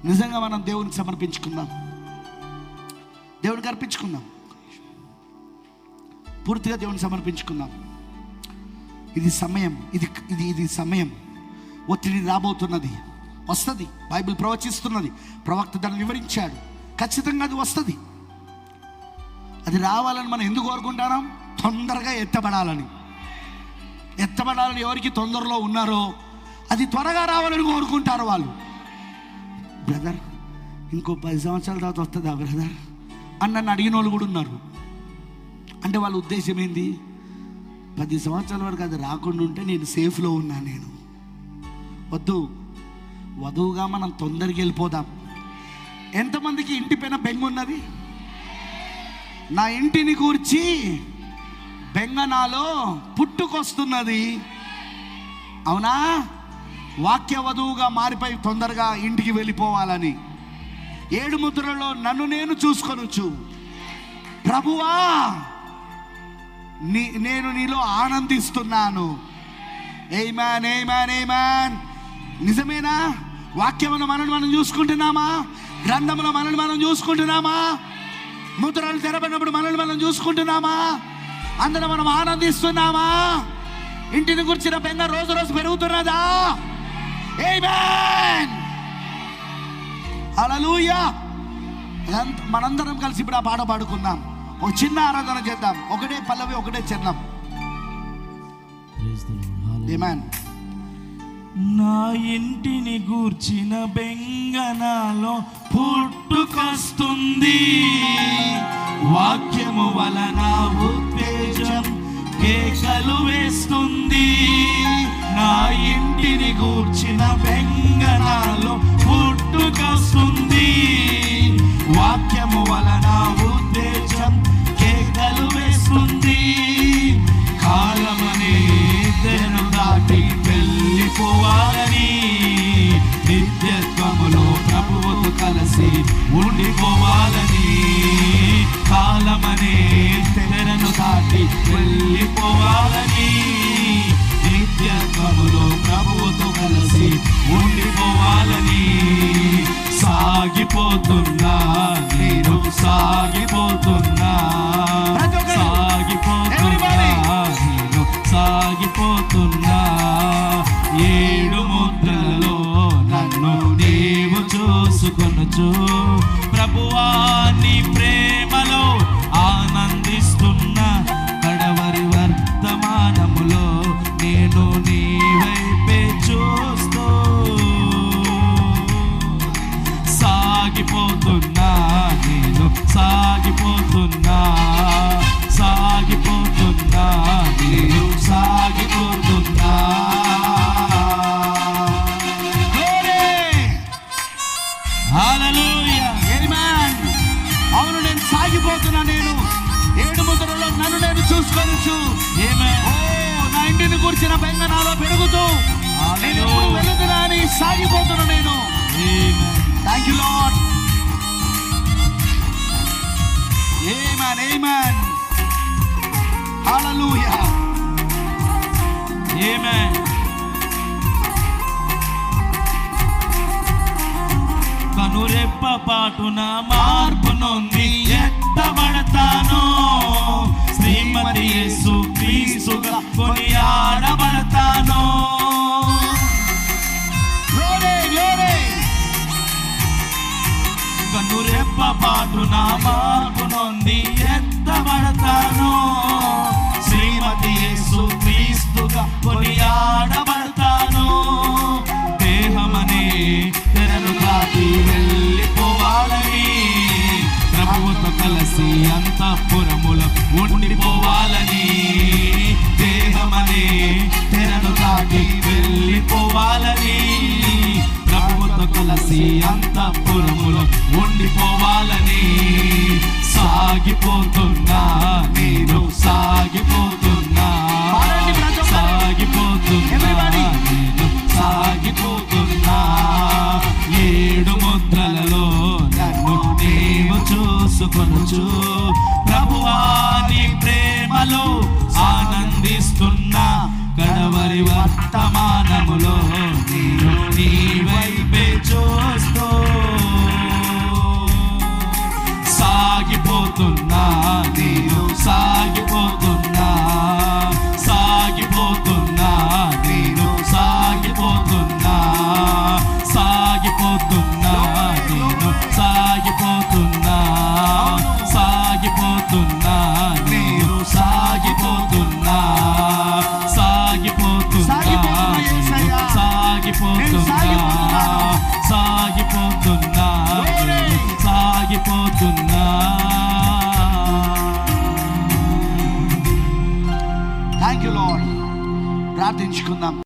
నిజంగా మనం దేవునికి సమర్పించుకుందాం, దేవునికి అర్పించుకుందాం, పూర్తిగా దేవునికి సమర్పించుకుందాం. ఇది సమయం, ఇది సమయం. ఒత్తిడి రాబోతున్నది, వస్తుంది. బైబిల్ ప్రవచిస్తున్నది, ప్రవక్త దాన్ని వివరించాడు. ఖచ్చితంగా అది వస్తుంది. అది రావాలని మనం ఎందుకు కోరుకుంటున్నాం? తొందరగా ఎత్తబడాలని ఎవరికి తొందరలో ఉన్నారో అది త్వరగా రావాలని కోరుకుంటారు వాళ్ళు. బ్రదర్ ఇంకో 10 సంవత్సరాల తర్వాత వస్తుందా బ్రదర్ అని నన్ను అడిగిన వాళ్ళు కూడా ఉన్నారు. అంటే వాళ్ళ ఉద్దేశం ఏంది? 10 సంవత్సరాల వరకు అది రాకుండా ఉంటే నేను సేఫ్లో ఉన్నా. నేను వద్దు, వధువుగా మనం తొందరగా వెళ్ళిపోదాం. ఎంతమందికి ఇంటి పైన బెంగ ఉన్నది? నా ఇంటిని కూర్చి బెంగ నాలో పుట్టుకొస్తున్నది. అవునా? వాక్య వధువుగా మారిపోయి తొందరగా ఇంటికి వెళ్ళిపోవాలని 7 ముద్రలలో నన్ను నేను చూసుకొనొచ్చు. ప్రభువా, నేను నీలో ఆనందిస్తున్నాను. ఆమేన్, ఆమేన్, ఆమేన్. నిజమేనా? వాక్యములో మనల్ని మనం చూసుకుంటున్నామా? గ్రంథంలో మనల్ని మనం చూసుకుంటున్నామా? ముద్రలు తెరబడినప్పుడు మనల్ని మనం చూసుకుంటున్నామా? అందులో మనం ఆనందిస్తున్నామా? ఇంటిని గురించిన బెంగ రోజు రోజు పెరుగుతున్నదా? ఆమేన్, హల్లెలూయా. మనందరం కలిసి ఇప్పుడు ఆ పాట పాడుకుందాం. ఒక చిన్న ఆరాధన చేద్దాం. ఒకటే పల్లవి, ఒకటే చరణం. ఆమేన్. నా ఇంటిని గూర్చిన బెంగ నాలో పుట్టుకొస్తుంది, వాక్యము వలన ఉత్తేజం కేకలు వేస్తుంది. నా ఇంటిని గూర్చిన బెంగ నాలో పుట్టుకొస్తుంది, వాక్యము వలన ఉత్తేజం కేకలు వేస్తుంది. కాలమనే తెరను దాటి వెళ్ళిపోవాలని, నిత్యత్వములో ప్రభువుతో కలిసి ఉండిపోవాలని. కాలమనే తెరను దాటి వెళ్ళిపోవాలని, నిత్యత్వములో ప్రభువుతో కలిసి ఉండిపోవాలని. సాగిపోతున్నా నేను, సాగిపోతున్నా, సాగిపోతున్నా నేను, సాగిపోతున్నా. 7 ముద్రలలో నన్ను నీవు చూసుకొనొచ్చు. ప్రభువా, నీ ప్రేమలో ఆనందిస్తున్నా. కడవరి వర్తమానములో నేను నీ వైపే చూస్తూ సాగిపోతున్నా నేను, సాగిపోతున్నా, సాగిపోతున్నా నేను, సాగిపోతున్నా. హల్లెలూయా, ఆమేన్. అవును, నేను సాగిపోతున్నా. నేను 7 ముద్రలలో నన్ను నేను చూసుకోవచ్చు. నా ఇంటిని కూర్చిన బెంగ నాలో పెరుగుతూ నేను వెళుతున్నా అని సాగిపోతున్నా నేను. Thank you lord. ఆమేన్, ఆమేన్, హల్లెలూయా, ఆమేన్. కనురెప్ప పాటున మార్పు నొంది ఎత్తబడతాను. శ్రీమతి యేసు క్రీస్తుగా కొనియాడబడతాను. కనురెప్ప పాటున మార్పు నొంది ఎత్తబడతాను. శ్రీమతి యేసు క్రీస్తుగా కొనియాడబడతాను. దేహమనే తెరను దాటి వెళ్ళిపోవాలని, ప్రభువుతో కలిసి అంతఃపురములో ఉండిపోవాలని. దేహమనే తెరను దాటి వెళ్ళిపోవాలని, ప్రభువుతో కలిసి అంతఃపురములో ఉండిపోవాలని. సాగిపోతున్నా నేను, సాగిపోతున్నా, సాగిపోతున్నా నేను, సాగిపోతున్నా. 7 ముద్రలలో నన్ను నీవు చూసుకొనొచ్చు. ప్రభువా, నీ ప్రేమలో ఆనందిస్తున్నా. కడవరి వర్తమానములో నేను నీ వైపే చూస్తూ సాగిపోతున్నా